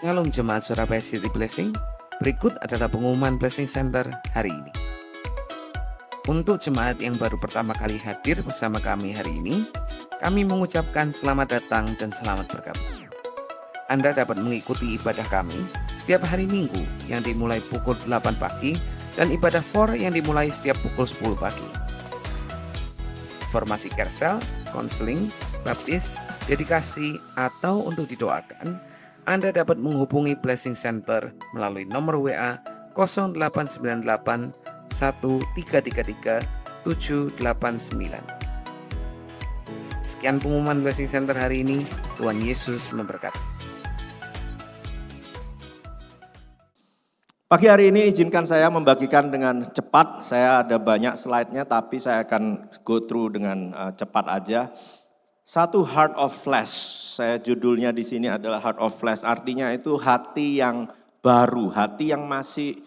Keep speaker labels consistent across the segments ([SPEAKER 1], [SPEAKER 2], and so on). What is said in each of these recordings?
[SPEAKER 1] Shalom Jemaat Surabaya City Blessing. Berikut adalah pengumuman Blessing Center hari ini. Untuk jemaat yang baru pertama kali hadir bersama kami hari ini, kami mengucapkan selamat datang dan selamat bergabung. Anda dapat mengikuti ibadah kami setiap hari Minggu yang dimulai pukul 8 pagi dan ibadah for yang dimulai setiap pukul 10 pagi. Informasi kersel, konseling, baptis, dedikasi, atau untuk didoakan, Anda dapat menghubungi Blessing Center melalui nomor WA 0898 1333 789. Sekian pengumuman Blessing Center hari ini. Tuhan Yesus memberkati.
[SPEAKER 2] Pagi hari ini izinkan saya membagikan dengan cepat. Saya ada banyak slide-nya tapi saya akan go through dengan cepat aja. Satu heart of flesh, saya judulnya di sini adalah heart of flesh, artinya itu hati yang baru, hati yang masih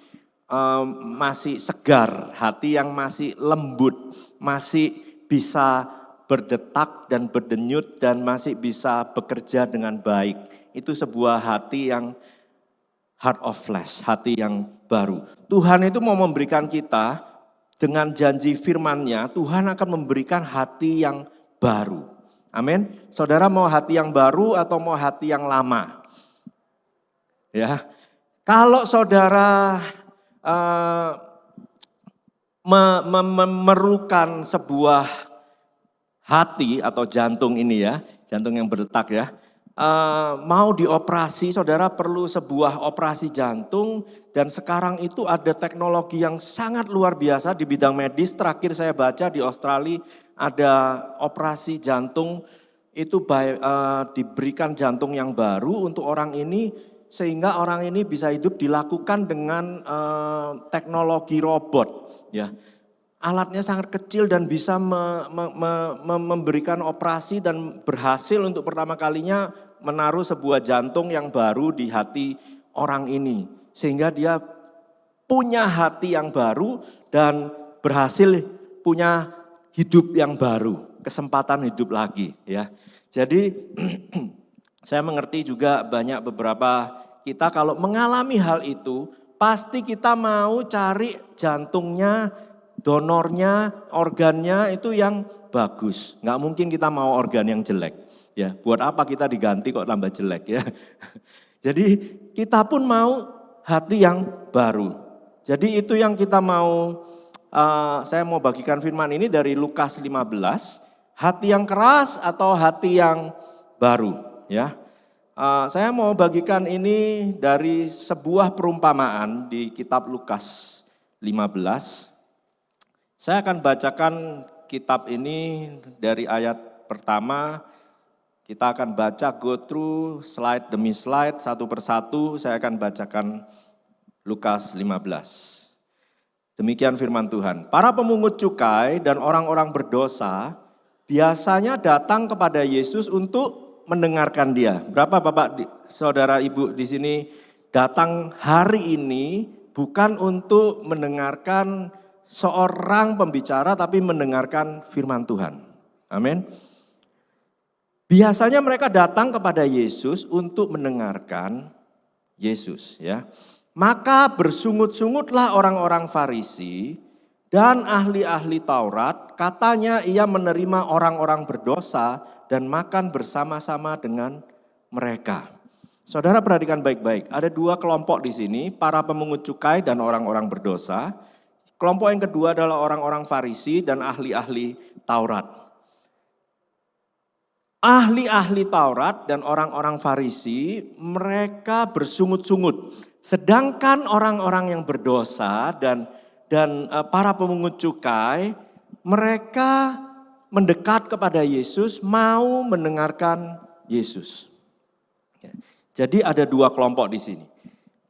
[SPEAKER 2] segar, hati yang masih lembut, masih bisa berdetak dan berdenyut dan masih bisa bekerja dengan baik. Itu sebuah hati yang heart of flesh, hati yang baru. Tuhan itu mau memberikan kita dengan janji firman-Nya, Tuhan akan memberikan hati yang baru. Amin. Saudara mau hati yang baru atau mau hati yang lama? Ya. Kalau saudara memerlukan sebuah hati atau jantung ini ya, jantung yang berdetak ya, mau dioperasi, saudara perlu sebuah operasi jantung dan sekarang itu ada teknologi yang sangat luar biasa di bidang medis. Terakhir saya baca di Australia ada operasi jantung itu diberikan jantung yang baru untuk orang ini sehingga orang ini bisa hidup dilakukan dengan teknologi robot ya. Alatnya sangat kecil dan bisa memberikan operasi dan berhasil untuk pertama kalinya menaruh sebuah jantung yang baru di hati orang ini. Sehingga dia punya hati yang baru dan berhasil punya hidup yang baru, kesempatan hidup lagi ya. Jadi saya mengerti juga banyak beberapa kita kalau mengalami hal itu pasti kita mau cari jantungnya, donornya, organnya itu yang bagus. Nggak mungkin kita mau organ yang jelek. Ya, buat apa kita diganti kok tambah jelek ya. Jadi kita pun mau hati yang baru. Jadi itu yang kita mau, saya mau bagikan firman ini dari Lukas 15. Hati yang keras atau hati yang baru ya. Saya mau bagikan ini dari sebuah perumpamaan di kitab Lukas 15. Saya akan bacakan kitab ini dari ayat pertama, kita akan baca go through slide demi slide, satu persatu saya akan bacakan Lukas 15. Demikian firman Tuhan. Para pemungut cukai dan orang-orang berdosa biasanya datang kepada Yesus untuk mendengarkan dia. Berapa Bapak, Saudara, Ibu di sini datang hari ini bukan untuk mendengarkan seorang pembicara tapi mendengarkan firman Tuhan. Amin. Biasanya mereka datang kepada Yesus untuk mendengarkan Yesus ya. Maka bersungut-sungutlah orang-orang Farisi dan ahli-ahli Taurat, katanya ia menerima orang-orang berdosa dan makan bersama-sama dengan mereka. Saudara perhatikan baik-baik, ada dua kelompok di sini, para pemungut cukai dan orang-orang berdosa. Kelompok yang kedua adalah orang-orang Farisi dan ahli-ahli Taurat. Ahli-ahli Taurat dan orang-orang Farisi mereka bersungut-sungut. Sedangkan orang-orang yang berdosa dan para pemungut cukai mereka mendekat kepada Yesus, mau mendengarkan Yesus. Jadi ada dua kelompok di sini.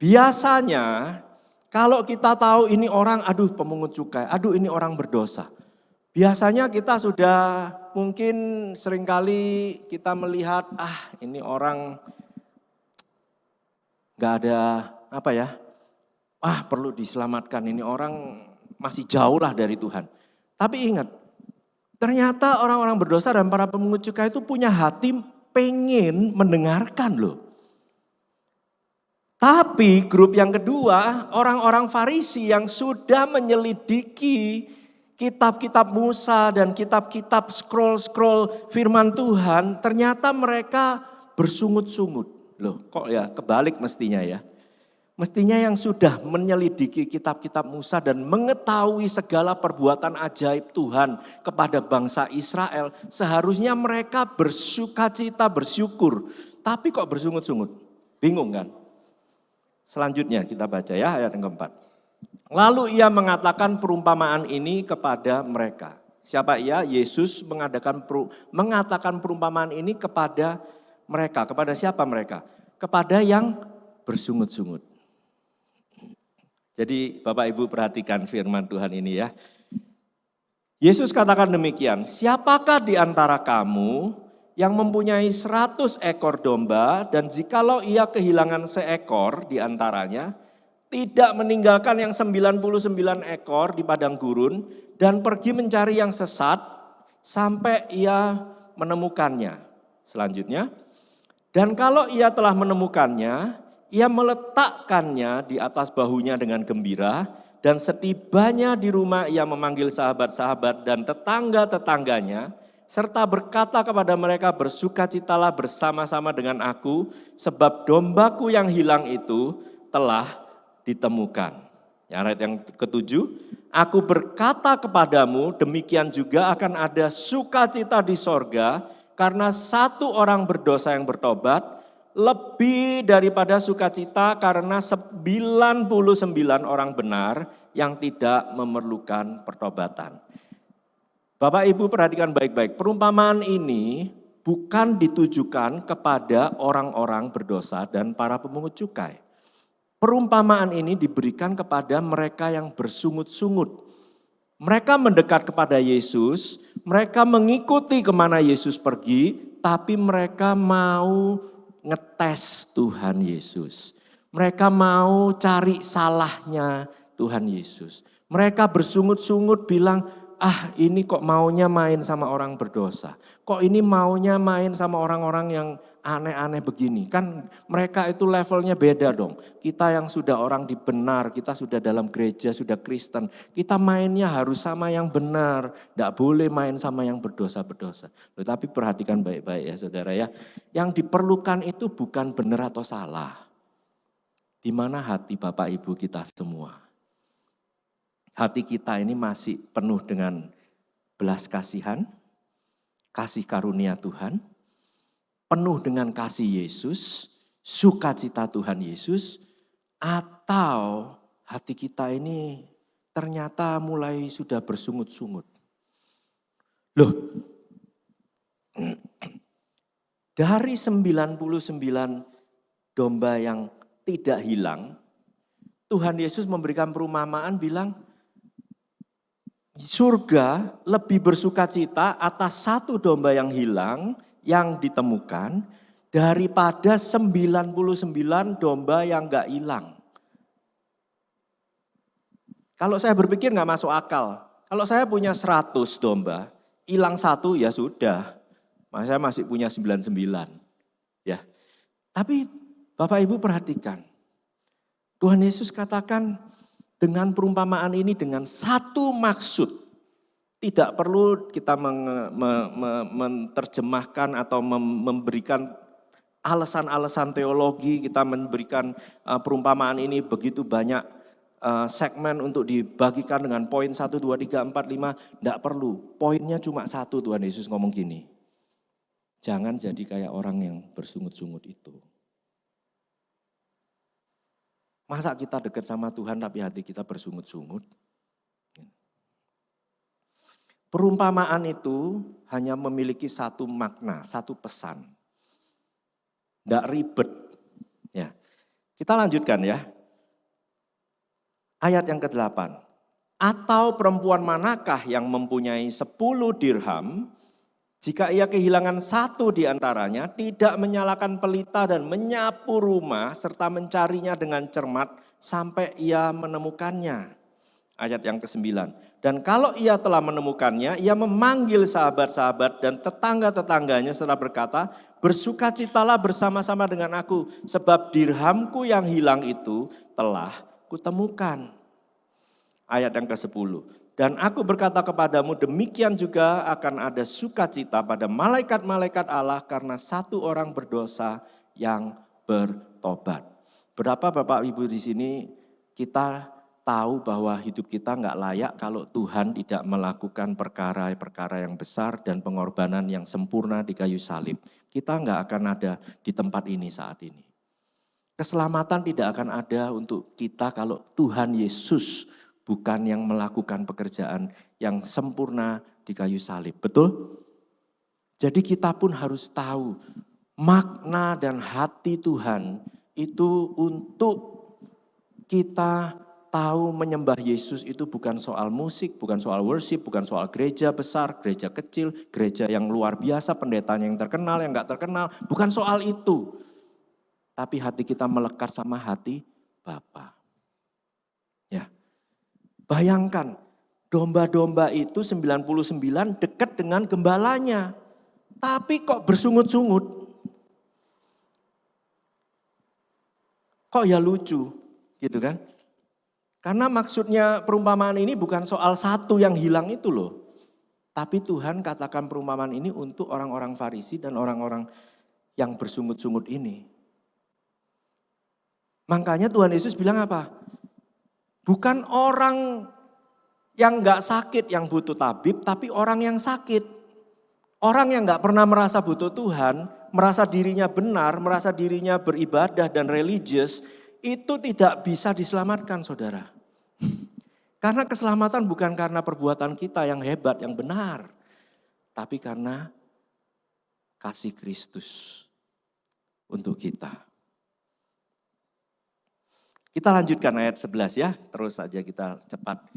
[SPEAKER 2] Biasanya kalau kita tahu ini orang, aduh pemungut cukai, aduh ini orang berdosa. Biasanya kita sudah mungkin seringkali kita melihat, ini orang gak ada apa ya, perlu diselamatkan, ini orang masih jauh lah dari Tuhan. Tapi ingat, ternyata orang-orang berdosa dan para pemungut cukai itu punya hati pengen mendengarkan loh. Tapi grup yang kedua, orang-orang Farisi yang sudah menyelidiki kitab-kitab Musa dan kitab-kitab scroll-scroll firman Tuhan, ternyata mereka bersungut-sungut. Loh, kok ya kebalik mestinya ya. Mestinya yang sudah menyelidiki kitab-kitab Musa dan mengetahui segala perbuatan ajaib Tuhan kepada bangsa Israel, seharusnya mereka bersukacita, bersyukur. Tapi kok bersungut-sungut? Bingung kan? Selanjutnya kita baca ya ayat yang keempat. Lalu ia mengatakan perumpamaan ini kepada mereka. Siapa ia? Yesus mengatakan perumpamaan ini kepada mereka. Kepada siapa mereka? Kepada yang bersungut-sungut. Jadi Bapak Ibu perhatikan firman Tuhan ini ya. Yesus katakan demikian, siapakah di antara kamu yang mempunyai 100 ekor domba dan jikalau ia kehilangan seekor di antaranya, tidak meninggalkan yang 99 ekor di padang gurun dan pergi mencari yang sesat sampai ia menemukannya. Selanjutnya, dan kalau ia telah menemukannya, ia meletakkannya di atas bahunya dengan gembira dan setibanya di rumah ia memanggil sahabat-sahabat dan tetangga-tetangganya serta berkata kepada mereka, bersukacitalah bersama-sama dengan aku sebab dombaku yang hilang itu telah ditemukan. Ayat yang ketujuh, aku berkata kepadamu demikian juga akan ada sukacita di sorga karena satu orang berdosa yang bertobat lebih daripada sukacita karena 99 orang benar yang tidak memerlukan pertobatan. Bapak Ibu perhatikan baik-baik, perumpamaan ini bukan ditujukan kepada orang-orang berdosa dan para pemungut cukai. Perumpamaan ini diberikan kepada mereka yang bersungut-sungut. Mereka mendekat kepada Yesus, mereka mengikuti kemana Yesus pergi, tapi mereka mau ngetes Tuhan Yesus. Mereka mau cari salahnya Tuhan Yesus. Mereka bersungut-sungut bilang, ini kok maunya main sama orang berdosa. Kok ini maunya main sama orang-orang yang aneh-aneh begini. Kan mereka itu levelnya beda dong. Kita yang sudah orang dibenar, kita sudah dalam gereja, sudah Kristen. Kita mainnya harus sama yang benar. Tidak boleh main sama yang berdosa-berdosa. Tetapi perhatikan baik-baik ya saudara ya. Yang diperlukan itu bukan benar atau salah. Di mana hati Bapak Ibu kita semua. Hati kita ini masih penuh dengan belas kasihan, kasih karunia Tuhan, penuh dengan kasih Yesus, sukacita Tuhan Yesus, atau hati kita ini ternyata mulai sudah bersungut-sungut. Loh, dari 99 domba yang tidak hilang, Tuhan Yesus memberikan perumpamaan bilang, surga lebih bersukacita atas satu domba yang hilang, yang ditemukan, daripada 99 domba yang gak hilang. Kalau saya berpikir gak masuk akal. Kalau saya punya 100 domba, hilang satu ya sudah. Saya masih punya 99. Ya. Tapi Bapak Ibu perhatikan. Tuhan Yesus katakan, dengan perumpamaan ini dengan satu maksud. Tidak perlu kita menerjemahkan atau memberikan alasan-alasan teologi, kita memberikan perumpamaan ini begitu banyak segmen untuk dibagikan dengan poin 1, 2, 3, 4, 5. Tidak perlu, poinnya cuma satu. Tuhan Yesus ngomong gini, jangan jadi kayak orang yang bersungut-sungut itu. Masa kita dekat sama Tuhan tapi hati kita bersungut-sungut? Perumpamaan itu hanya memiliki satu makna, satu pesan. Tidak ribet. Ya. Kita lanjutkan ya. Ayat yang ke-8. Atau perempuan manakah yang mempunyai 10 dirham, jika ia kehilangan satu di antaranya, tidak menyalakan pelita dan menyapu rumah serta mencarinya dengan cermat sampai ia menemukannya. Ayat yang ke-9. Dan kalau ia telah menemukannya, ia memanggil sahabat-sahabat dan tetangga-tetangganya serta berkata, bersukacitalah bersama-sama dengan aku, sebab dirhamku yang hilang itu telah kutemukan. Ayat yang ke-10. Dan aku berkata kepadamu, demikian juga akan ada sukacita pada malaikat-malaikat Allah karena satu orang berdosa yang bertobat. Berapa Bapak Ibu di sini kita tahu bahwa hidup kita nggak layak kalau Tuhan tidak melakukan perkara-perkara yang besar dan pengorbanan yang sempurna di kayu salib. Kita nggak akan ada di tempat ini saat ini. Keselamatan tidak akan ada untuk kita kalau Tuhan Yesus bukan yang melakukan pekerjaan yang sempurna di kayu salib. Betul? Jadi kita pun harus tahu makna dan hati Tuhan itu untuk kita tahu menyembah Yesus itu bukan soal musik, bukan soal worship, bukan soal gereja besar, gereja kecil, gereja yang luar biasa, pendetanya yang terkenal, yang enggak terkenal. Bukan soal itu. Tapi hati kita melekat sama hati Bapa. Ya. Bayangkan, domba-domba itu 99 dekat dengan gembalanya. Tapi kok bersungut-sungut? Kok ya lucu, gitu kan? Karena maksudnya perumpamaan ini bukan soal satu yang hilang itu loh. Tapi Tuhan katakan perumpamaan ini untuk orang-orang Farisi dan orang-orang yang bersungut-sungut ini. Makanya Tuhan Yesus bilang apa? Bukan orang yang gak sakit yang butuh tabib, tapi orang yang sakit. Orang yang gak pernah merasa butuh Tuhan, merasa dirinya benar, merasa dirinya beribadah dan religius, itu tidak bisa diselamatkan saudara. Karena keselamatan bukan karena perbuatan kita yang hebat, yang benar. Tapi karena kasih Kristus untuk kita. Kita lanjutkan ayat 11 ya, terus saja kita cepat.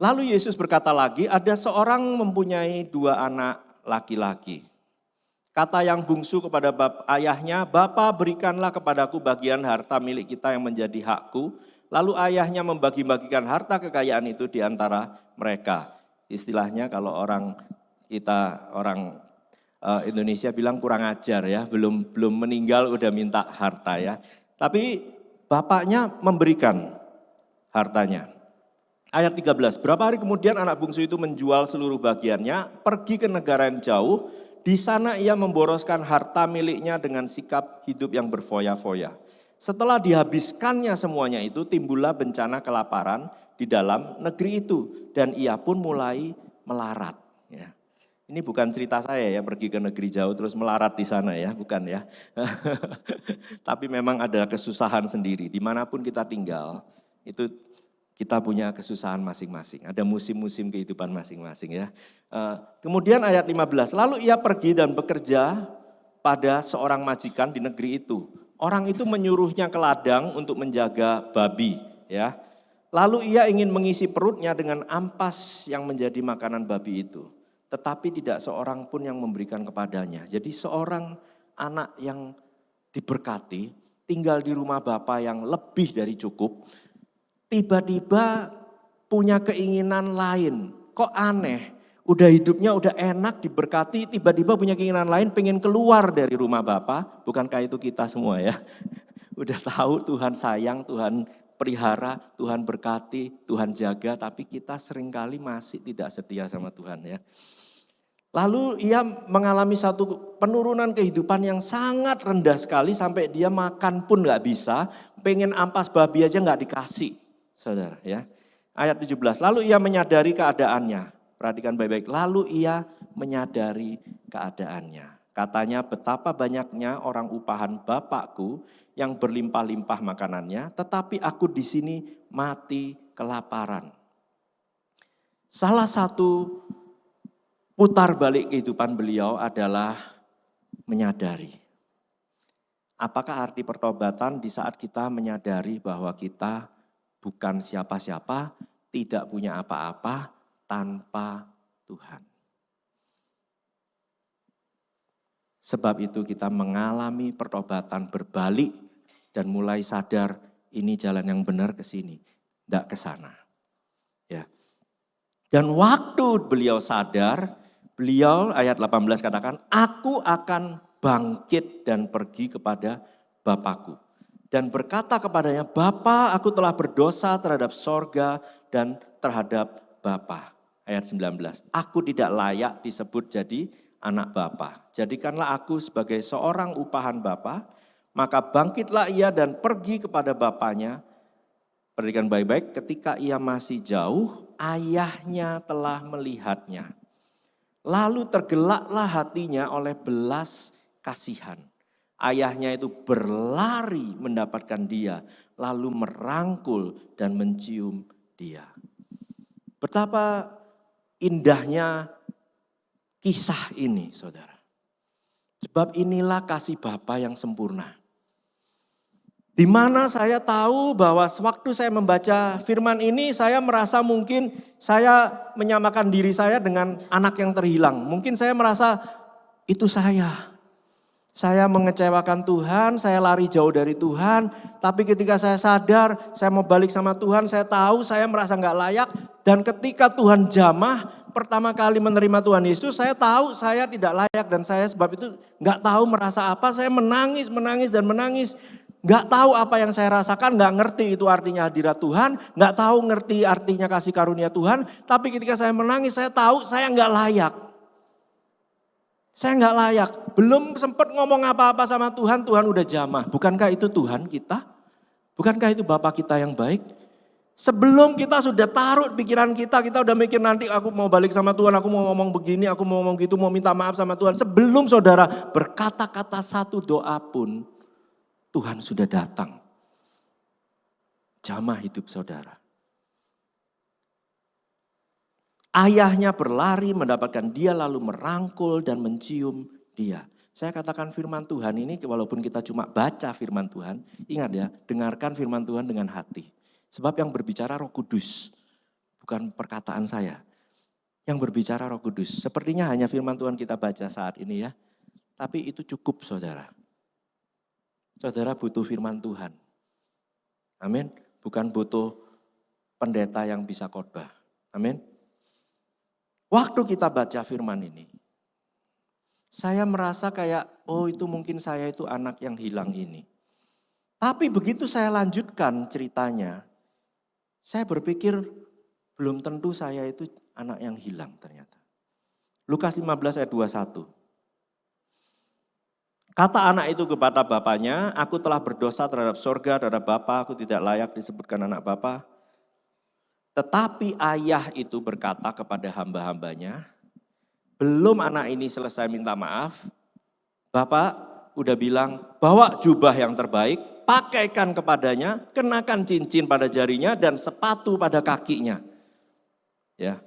[SPEAKER 2] Lalu Yesus berkata lagi, ada seorang mempunyai 2 anak laki-laki. Kata yang bungsu kepada ayahnya, Bapa berikanlah kepadaku bagian harta milik kita yang menjadi hakku. Lalu ayahnya membagi-bagikan harta kekayaan itu di antara mereka. Istilahnya kalau orang Indonesia bilang kurang ajar ya, belum meninggal udah minta harta ya. Tapi bapaknya memberikan hartanya. Ayat 13, berapa hari kemudian anak bungsu itu menjual seluruh bagiannya, pergi ke negara yang jauh, di sana ia memboroskan harta miliknya dengan sikap hidup yang berfoya-foya. Setelah dihabiskannya semuanya itu, timbullah bencana kelaparan di dalam negeri itu, dan ia pun mulai melarat. Ya. Ini bukan cerita saya ya, pergi ke negeri jauh terus melarat di sana ya, bukan ya. Tapi memang ada kesusahan sendiri, dimanapun kita tinggal, itu kita punya kesusahan masing-masing, ada musim-musim kehidupan masing-masing ya. Kemudian ayat 15, lalu ia pergi dan bekerja pada seorang majikan di negeri itu. Orang itu menyuruhnya ke ladang untuk menjaga babi ya. Lalu ia ingin mengisi perutnya dengan ampas yang menjadi makanan babi itu. Tetapi tidak seorang pun yang memberikan kepadanya. Jadi seorang anak yang diberkati, tinggal di rumah bapa yang lebih dari cukup, tiba-tiba punya keinginan lain. Kok aneh, udah hidupnya udah enak, diberkati, tiba-tiba punya keinginan lain, pengen keluar dari rumah bapa. Bukankah itu kita semua ya? Udah tahu Tuhan sayang, Tuhan pelihara, Tuhan berkati, Tuhan jaga, tapi kita seringkali masih tidak setia sama Tuhan ya. Lalu ia mengalami satu penurunan kehidupan yang sangat rendah sekali sampai dia makan pun gak bisa, pengen ampas babi aja gak dikasih, saudara ya. Ayat 17, lalu ia menyadari keadaannya, perhatikan baik-baik, lalu ia menyadari keadaannya. Katanya betapa banyaknya orang upahan bapakku yang berlimpah-limpah makanannya, tetapi aku di sini mati kelaparan. Salah satu putar balik kehidupan beliau adalah menyadari. Apakah arti pertobatan di saat kita menyadari bahwa kita bukan siapa-siapa, tidak punya apa-apa tanpa Tuhan. Sebab itu kita mengalami pertobatan berbalik dan mulai sadar ini jalan yang benar ke sini, tidak ke sana. Ya. Dan waktu beliau sadar, beliau ayat 18 katakan, aku akan bangkit dan pergi kepada Bapakku. Dan berkata kepadanya, Bapa, aku telah berdosa terhadap sorga dan terhadap Bapa. Ayat 19, aku tidak layak disebut jadi anak Bapa. Jadikanlah aku sebagai seorang upahan Bapa. Maka bangkitlah ia dan pergi kepada bapaknya. Perhatikan baik-baik, ketika ia masih jauh, ayahnya telah melihatnya. Lalu tergelaklah hatinya oleh belas kasihan. Ayahnya itu berlari mendapatkan dia, lalu merangkul dan mencium dia. Betapa indahnya kisah ini, saudara. Sebab inilah kasih Bapa yang sempurna. Di mana saya tahu bahwa sewaktu saya membaca firman ini, saya merasa mungkin saya menyamakan diri saya dengan anak yang terhilang. Mungkin saya merasa itu saya. Saya mengecewakan Tuhan, saya lari jauh dari Tuhan. Tapi ketika saya sadar, saya mau balik sama Tuhan, saya tahu saya merasa nggak layak. Dan ketika Tuhan jamah, pertama kali menerima Tuhan Yesus, saya tahu saya tidak layak. Dan saya sebab itu nggak tahu merasa apa, saya menangis, dan menangis. Gak tahu apa yang saya rasakan, gak ngerti itu artinya hadirat Tuhan, gak tahu ngerti artinya kasih karunia Tuhan. Tapi ketika saya menangis, saya tahu saya gak layak. Saya gak layak, belum sempat ngomong apa-apa sama Tuhan, Tuhan udah jamah. Bukankah itu Tuhan kita? Bukankah itu Bapak kita yang baik? Sebelum kita sudah taruh pikiran kita udah mikir nanti aku mau balik sama Tuhan, aku mau ngomong begini, aku mau ngomong gitu, mau minta maaf sama Tuhan. Sebelum saudara berkata-kata satu doa pun, Tuhan sudah datang. Jamah hidup saudara. Ayahnya berlari mendapatkan dia lalu merangkul dan mencium dia. Saya katakan firman Tuhan ini walaupun kita cuma baca firman Tuhan, ingat ya, dengarkan firman Tuhan dengan hati. Sebab yang berbicara Roh Kudus, bukan perkataan saya. Yang berbicara Roh Kudus. Sepertinya hanya firman Tuhan kita baca saat ini ya. Tapi itu cukup saudara. Saudara butuh firman Tuhan. Amin. Bukan butuh pendeta yang bisa khotbah. Amin. Waktu kita baca firman ini, saya merasa kayak, oh itu mungkin saya itu anak yang hilang ini. Tapi begitu saya lanjutkan ceritanya, saya berpikir belum tentu saya itu anak yang hilang ternyata. Lukas 15 ayat 21. Kata anak itu kepada bapaknya, aku telah berdosa terhadap sorga, terhadap Bapa, aku tidak layak disebutkan anak Bapa. Tetapi ayah itu berkata kepada hamba-hambanya, belum anak ini selesai minta maaf, Bapak udah bilang, bawa jubah yang terbaik, pakaikan kepadanya, kenakan cincin pada jarinya dan sepatu pada kakinya. Ya.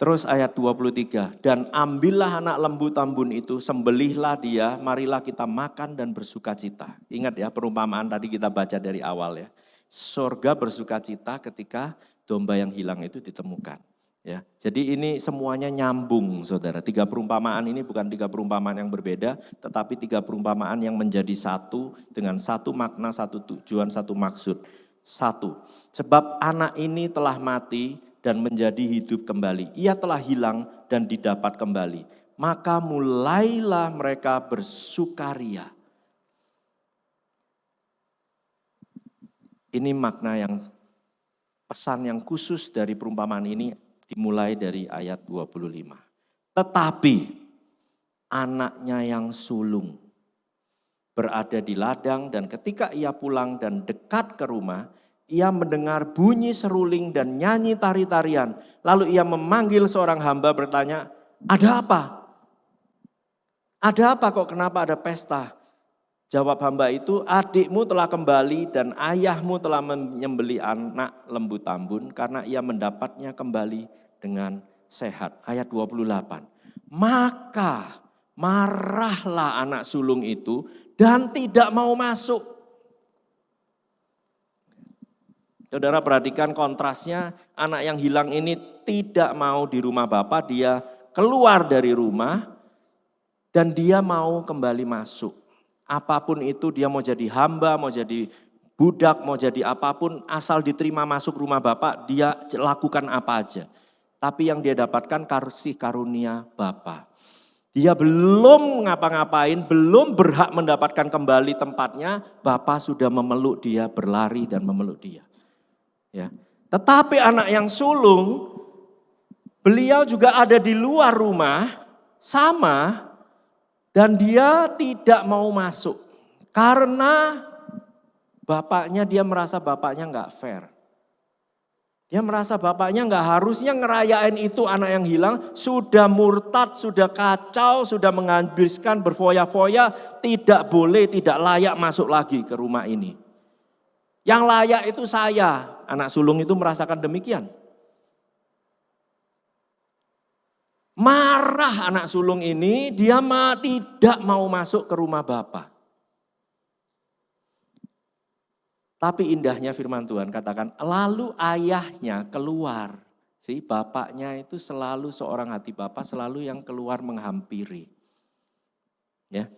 [SPEAKER 2] Terus ayat 23, dan ambillah anak lembu tambun itu, sembelihlah dia, marilah kita makan dan bersuka cita. Ingat ya perumpamaan tadi kita baca dari awal ya. Surga bersuka cita ketika domba yang hilang itu ditemukan. Ya, jadi ini semuanya nyambung saudara. 3 perumpamaan ini bukan 3 perumpamaan yang berbeda, tetapi 3 perumpamaan yang menjadi satu dengan satu makna, satu tujuan, satu maksud. Satu, sebab anak ini telah mati dan menjadi hidup kembali. Ia telah hilang dan didapat kembali. Maka mulailah mereka bersukaria. Ini makna yang pesan yang khusus dari perumpamaan ini dimulai dari ayat 25. Tetapi anaknya yang sulung berada di ladang dan ketika ia pulang dan dekat ke rumah, ia mendengar bunyi seruling dan nyanyi tari-tarian. Lalu ia memanggil seorang hamba bertanya, ada apa? Ada apa kok kenapa ada pesta? Jawab hamba itu, adikmu telah kembali dan ayahmu telah menyembeli anak lembu tambun karena ia mendapatnya kembali dengan sehat. Ayat 28. Maka marahlah anak sulung itu dan tidak mau masuk. Saudara perhatikan kontrasnya, anak yang hilang ini tidak mau di rumah bapak, dia keluar dari rumah dan dia mau kembali masuk. Apapun itu dia mau jadi hamba, mau jadi budak, mau jadi apapun, asal diterima masuk rumah Bapa, dia lakukan apa aja. Tapi yang dia dapatkan kasih karunia Bapa. Dia belum ngapa-ngapain, belum berhak mendapatkan kembali tempatnya, Bapa sudah memeluk dia, berlari dan memeluk dia. Ya. Tetapi anak yang sulung, beliau juga ada di luar rumah, sama, dan dia tidak mau masuk. Karena bapaknya, dia merasa bapaknya nggak fair. Dia merasa bapaknya nggak harusnya ngerayain itu anak yang hilang, sudah murtad, sudah kacau, sudah menghabiskan berfoya-foya, tidak boleh, tidak layak masuk lagi ke rumah ini. Yang layak itu saya, anak sulung itu merasakan demikian. Marah anak sulung ini, dia tidak mau masuk ke rumah Bapa. Tapi indahnya firman Tuhan katakan, lalu ayahnya keluar. Si bapaknya itu selalu seorang hati bapa, selalu yang keluar menghampiri. Ya.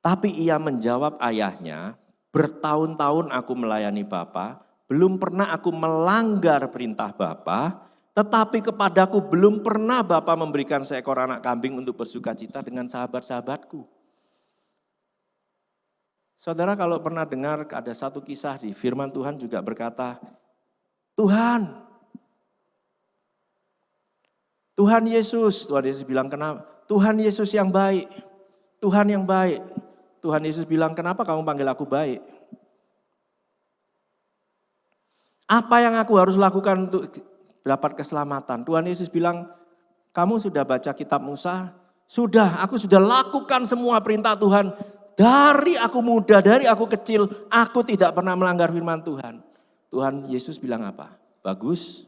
[SPEAKER 2] Tapi ia menjawab ayahnya, bertahun-tahun aku melayani Bapa, belum pernah aku melanggar perintah Bapa, tetapi kepadaku belum pernah Bapa memberikan seekor anak kambing untuk bersukacita dengan sahabat-sahabatku. Saudara kalau pernah dengar ada satu kisah di firman Tuhan juga berkata, Tuhan Yesus bilang kenapa? Tuhan Yesus yang baik, Tuhan yang baik. Tuhan Yesus bilang kenapa kamu panggil aku baik? Apa yang aku harus lakukan untuk dapat keselamatan? Tuhan Yesus bilang, kamu sudah baca kitab Musa? Sudah, aku sudah lakukan semua perintah Tuhan. Dari aku muda, dari aku kecil, aku tidak pernah melanggar firman Tuhan. Tuhan Yesus bilang apa? Bagus.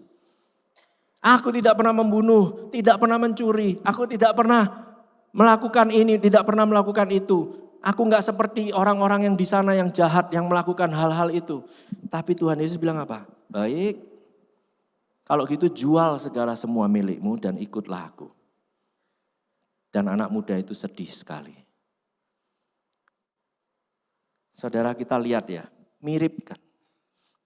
[SPEAKER 2] Aku tidak pernah membunuh, tidak pernah mencuri, aku tidak pernah melakukan ini, tidak pernah melakukan itu. Aku enggak seperti orang-orang yang di sana yang jahat, yang melakukan hal-hal itu. Tapi Tuhan Yesus bilang apa? Baik, kalau gitu jual segala semua milikmu dan ikutlah aku. Dan anak muda itu sedih sekali. Saudara kita lihat ya, mirip kan.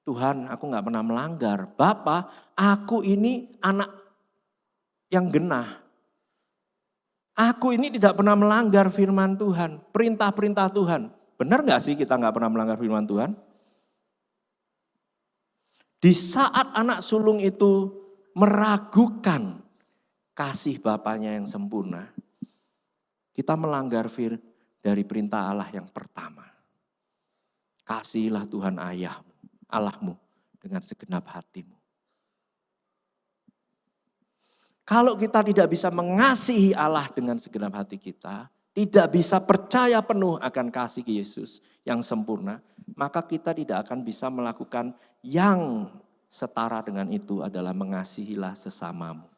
[SPEAKER 2] Tuhan aku gak pernah melanggar. Bapa, aku ini anak yang genah. Aku ini tidak pernah melanggar firman Tuhan, perintah-perintah Tuhan. Benar gak sih kita gak pernah melanggar firman Tuhan? Di saat anak sulung itu meragukan kasih bapaknya yang sempurna, kita melanggar dari perintah Allah yang pertama. Kasihilah Tuhan Allahmu dengan segenap hatimu. Kalau kita tidak bisa mengasihi Allah dengan segenap hati kita, tidak bisa percaya penuh akan kasih Yesus yang sempurna, maka kita tidak akan bisa melakukan yang setara dengan itu adalah mengasihilah sesamamu.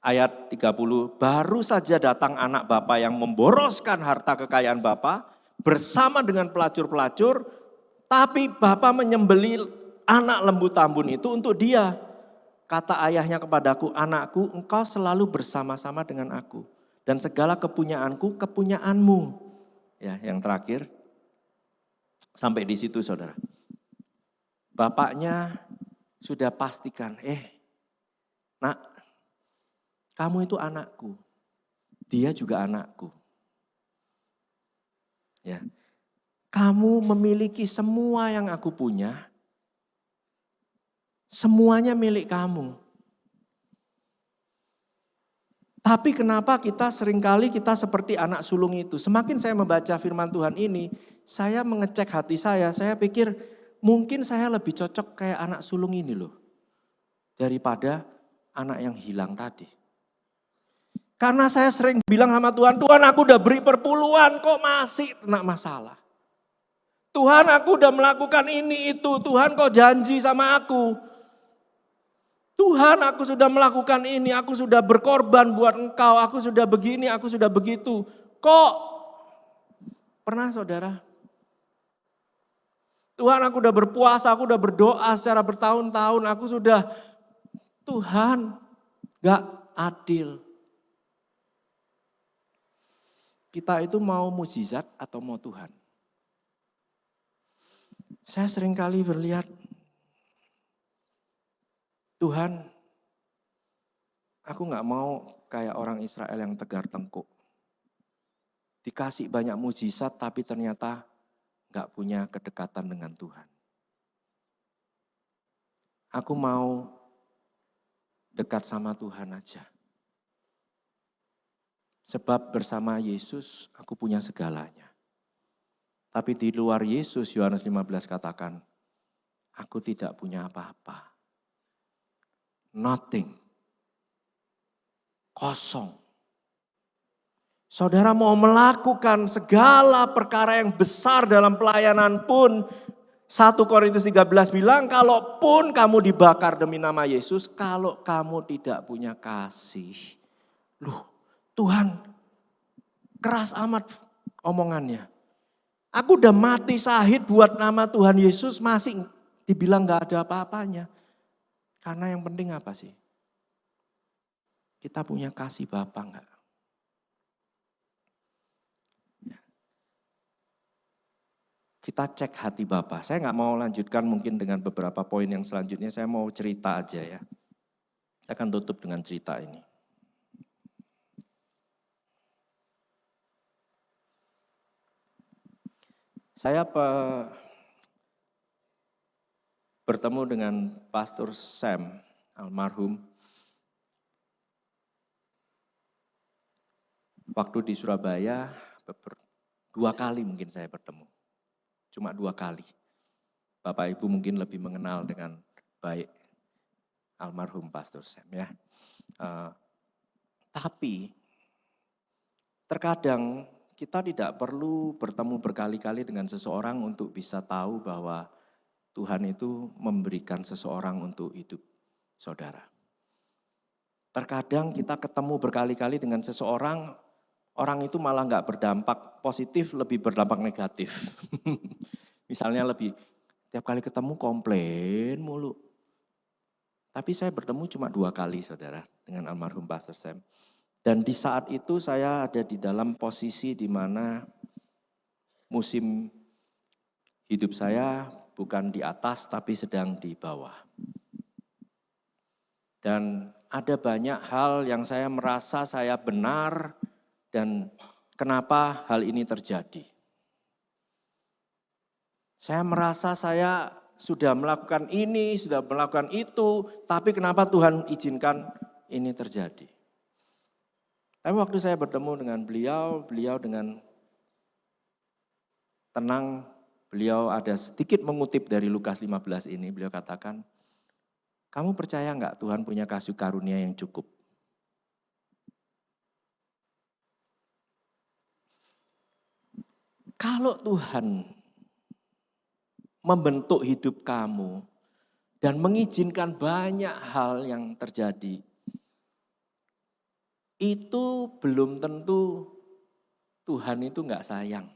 [SPEAKER 2] Ayat 30, baru saja datang anak bapa yang memboroskan harta kekayaan bapa bersama dengan pelacur-pelacur, tapi bapa menyembelih anak lembu tambun itu untuk dia. Kata ayahnya kepadaku, anakku engkau selalu bersama-sama dengan aku dan segala kepunyaanku kepunyaanmu. Ya, yang terakhir sampai di situ saudara. Bapaknya sudah pastikan, nak, kamu itu anakku, dia juga anakku. Ya. Kamu memiliki semua yang aku punya, semuanya milik kamu. Tapi kenapa kita seringkali kita seperti anak sulung itu? Semakin saya membaca firman Tuhan ini, saya mengecek hati saya pikir mungkin saya lebih cocok kayak anak sulung ini loh. Daripada anak yang hilang tadi. Karena saya sering bilang sama Tuhan, Tuhan aku udah beri perpuluhan kok masih kena masalah. Tuhan aku udah melakukan ini itu, Tuhan kok janji sama aku. Tuhan aku sudah melakukan ini, aku sudah berkorban buat engkau, aku sudah begini, aku sudah begitu. Kok pernah saudara? Tuhan aku udah berpuasa, aku udah berdoa secara bertahun-tahun, aku sudah, Tuhan gak adil. kita itu mau mukjizat atau mau Tuhan? Saya seringkali berlihat, Tuhan, aku nggak mau kayak orang Israel yang tegar tengkuk. Dikasih banyak mukjizat tapi ternyata nggak punya kedekatan dengan Tuhan. Aku mau dekat sama Tuhan aja. Sebab bersama Yesus aku punya segalanya. Tapi di luar Yesus, Yohanes 15 katakan, aku tidak punya apa-apa. Nothing. Kosong. Saudara mau melakukan segala perkara yang besar dalam pelayanan pun, 1 Korintus 13 bilang, kalaupun kamu dibakar demi nama Yesus, kalau kamu tidak punya kasih. Tuhan keras amat omongannya. Aku udah mati syahid buat nama Tuhan Yesus, masih dibilang gak ada apa-apanya. Karena yang penting apa sih? Kita punya kasih Bapa enggak? Kita cek hati Bapa. Saya nggak mau lanjutkan mungkin dengan beberapa poin yang selanjutnya. Saya mau cerita aja ya. Saya akan tutup dengan cerita ini. Saya bertemu dengan Pastor Sam, almarhum. Waktu di Surabaya, 2 kali mungkin saya bertemu. Cuma 2 kali. Bapak Ibu mungkin lebih mengenal dengan baik almarhum Pastor Sam ya. Tapi terkadang kita tidak perlu bertemu berkali-kali dengan seseorang untuk bisa tahu bahwa Tuhan itu memberikan seseorang untuk hidup saudara. Terkadang kita ketemu berkali-kali dengan seseorang, orang itu malah nggak berdampak positif, lebih berdampak negatif. Misalnya tiap kali ketemu komplain mulu. Tapi saya bertemu cuma 2 kali saudara dengan almarhum Pastor Sam. Dan di saat itu saya ada di dalam posisi di mana musim hidup saya bukan di atas tapi sedang di bawah. Dan ada banyak hal yang saya merasa saya benar dan kenapa hal ini terjadi. Saya merasa saya sudah melakukan ini, sudah melakukan itu, tapi kenapa Tuhan izinkan ini terjadi. Tapi waktu saya bertemu dengan beliau dengan tenang, beliau ada sedikit mengutip dari Lukas 15 ini, beliau katakan, kamu percaya enggak Tuhan punya kasih karunia yang cukup? Kalau Tuhan membentuk hidup kamu dan mengizinkan banyak hal yang terjadi, itu belum tentu Tuhan itu enggak sayang.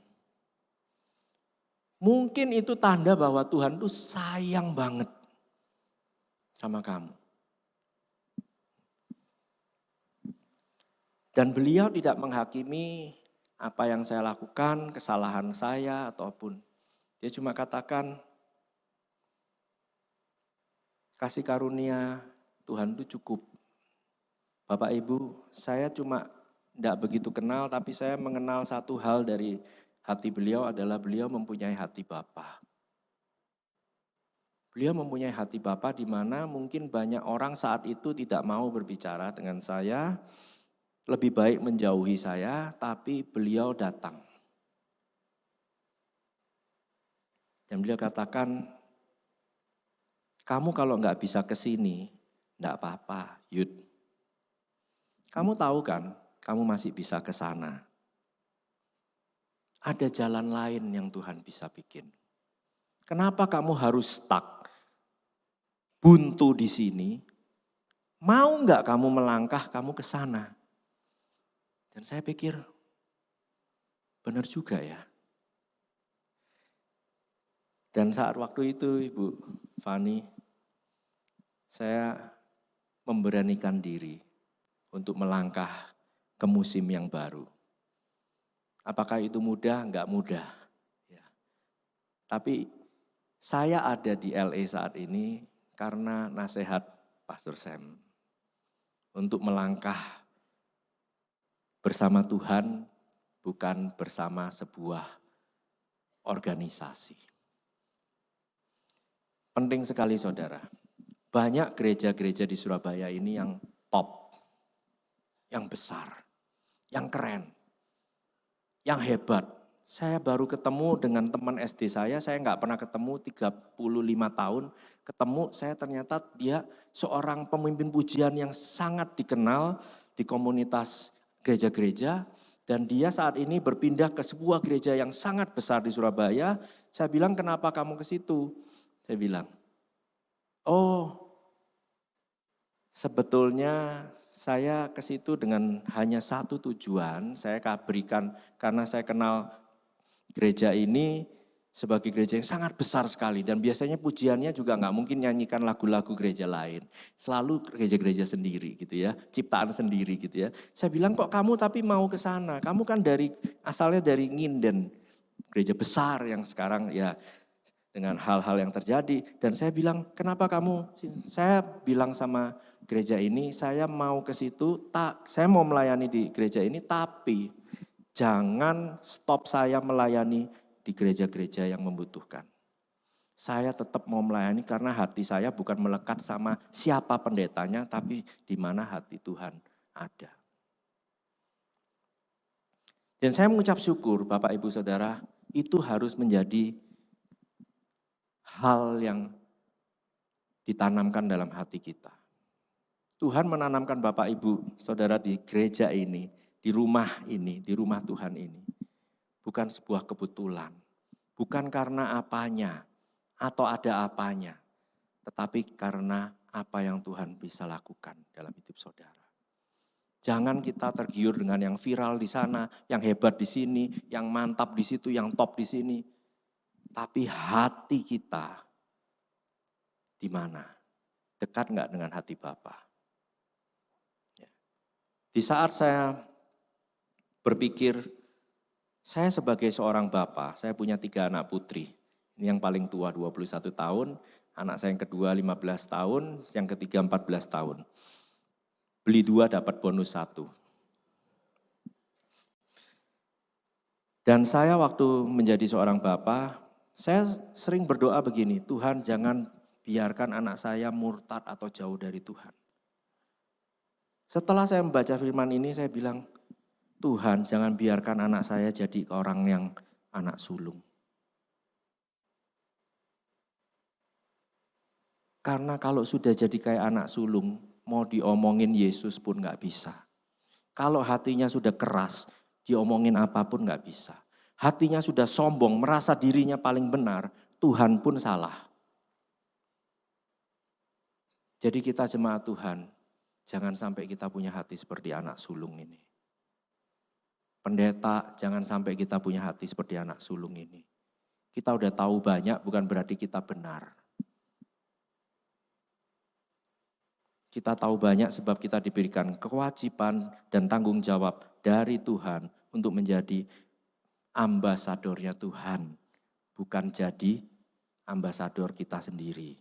[SPEAKER 2] Mungkin itu tanda bahwa Tuhan itu sayang banget sama kamu. Dan beliau tidak menghakimi apa yang saya lakukan, kesalahan saya ataupun. Dia cuma katakan, kasih karunia Tuhan itu cukup. Bapak Ibu, saya cuma tidak begitu kenal, tapi saya mengenal satu hal dari hati beliau adalah beliau mempunyai hati Bapa. Beliau mempunyai hati Bapa di mana mungkin banyak orang saat itu tidak mau berbicara dengan saya, lebih baik menjauhi saya, tapi beliau datang. Dan beliau katakan, kamu kalau nggak bisa ke sini, enggak apa-apa, Yud. Kamu tahu kan, kamu masih bisa ke sana. Ada jalan lain yang Tuhan bisa bikin. Kenapa kamu harus stuck, buntu di sini? Mau nggak kamu melangkah, kamu ke sana? Dan saya pikir, benar juga ya. Dan saat waktu itu Ibu Fani, saya memberanikan diri untuk melangkah ke musim yang baru. Apakah itu mudah? Enggak mudah. Ya. Tapi saya ada di LA saat ini karena nasihat Pastor Sam untuk melangkah bersama Tuhan, bukan bersama sebuah organisasi. Penting sekali saudara, banyak gereja-gereja di Surabaya ini yang top, yang besar, yang keren, yang hebat. Saya baru ketemu dengan teman SD saya nggak pernah ketemu 35 tahun. Ketemu saya ternyata dia seorang pemimpin pujian yang sangat dikenal di komunitas gereja-gereja. Dan dia saat ini berpindah ke sebuah gereja yang sangat besar di Surabaya. Saya bilang, kenapa kamu ke situ? Saya bilang, oh sebetulnya saya ke situ dengan hanya satu tujuan. Saya berikan karena saya kenal gereja ini sebagai gereja yang sangat besar sekali dan biasanya pujiannya juga nggak mungkin nyanyikan lagu-lagu gereja lain. Selalu gereja-gereja sendiri gitu ya, ciptaan sendiri gitu ya. Saya bilang kok kamu tapi mau ke sana, kamu kan asalnya dari Nginden, gereja besar yang sekarang ya dengan hal-hal yang terjadi. Dan saya bilang kenapa kamu, saya bilang sama gereja ini saya mau ke situ, saya mau melayani di gereja ini tapi jangan stop saya melayani di gereja-gereja yang membutuhkan. Saya tetap mau melayani karena hati saya bukan melekat sama siapa pendetanya, tapi di mana hati Tuhan ada. Dan saya mengucap syukur Bapak Ibu Saudara, itu harus menjadi hal yang ditanamkan dalam hati kita. Tuhan menanamkan Bapak Ibu Saudara di gereja ini, di rumah ini, di rumah Tuhan ini. Bukan sebuah kebetulan, bukan karena apanya atau ada apanya, tetapi karena apa yang Tuhan bisa lakukan dalam hidup saudara. Jangan kita tergiur dengan yang viral di sana, yang hebat di sini, yang mantap di situ, yang top di sini. Tapi hati kita di mana? Dekat enggak dengan hati Bapa? Ya. Di saat saya berpikir, saya sebagai seorang bapak, saya punya 3 anak putri. Ini yang paling tua 21 tahun, anak saya yang kedua 15 tahun, yang ketiga 14 tahun. Beli 2 dapat bonus 1. Dan saya waktu menjadi seorang bapak, saya sering berdoa begini, Tuhan jangan biarkan anak saya murtad atau jauh dari Tuhan. Setelah saya membaca firman ini, saya bilang, Tuhan jangan biarkan anak saya jadi orang yang anak sulung. Karena kalau sudah jadi kayak anak sulung, mau diomongin Yesus pun gak bisa. Kalau hatinya sudah keras, diomongin apapun gak bisa. Hatinya sudah sombong, merasa dirinya paling benar, Tuhan pun salah. Jadi kita jemaat Tuhan, jangan sampai kita punya hati seperti anak sulung ini. Pendeta, jangan sampai kita punya hati seperti anak sulung ini. Kita udah tahu banyak, bukan berarti kita benar. Kita tahu banyak sebab kita diberikan kewajiban dan tanggung jawab dari Tuhan untuk menjadi ambasadornya Tuhan. Bukan jadi ambasador kita sendiri.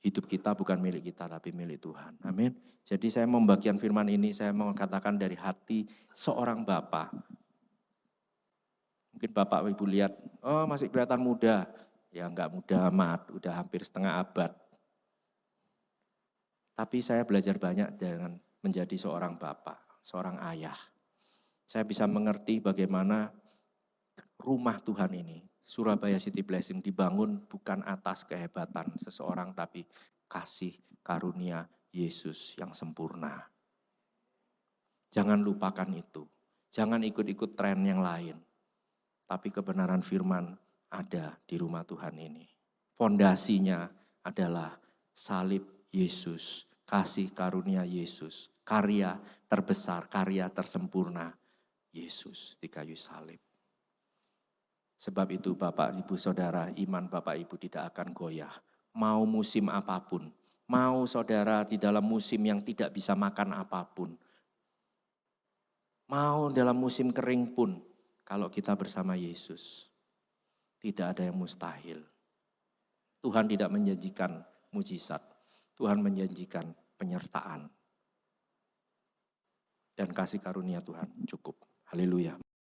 [SPEAKER 2] Hidup kita bukan milik kita tapi milik Tuhan. Amin. Jadi saya membagikan firman ini, saya mau katakan dari hati seorang bapak. Mungkin Bapak Ibu lihat, oh masih kelihatan muda. Ya enggak muda amat, udah hampir setengah abad. Tapi saya belajar banyak dengan menjadi seorang bapak, seorang ayah. Saya bisa mengerti bagaimana rumah Tuhan ini, Surabaya City Blessing dibangun bukan atas kehebatan seseorang, tapi kasih karunia Yesus yang sempurna. Jangan lupakan itu. Jangan ikut-ikut tren yang lain. Tapi kebenaran firman ada di rumah Tuhan ini. Fondasinya adalah salib Yesus, kasih karunia Yesus, karya terbesar, karya tersempurna Yesus di kayu salib. Sebab itu Bapak Ibu Saudara, iman Bapak Ibu tidak akan goyah. Mau musim apapun, mau saudara di dalam musim yang tidak bisa makan apapun. Mau dalam musim kering pun, Kalau kita bersama Yesus, tidak ada yang mustahil. Tuhan tidak menjanjikan mujizat, Tuhan menjanjikan penyertaan. Dan kasih karunia Tuhan cukup. Haleluya.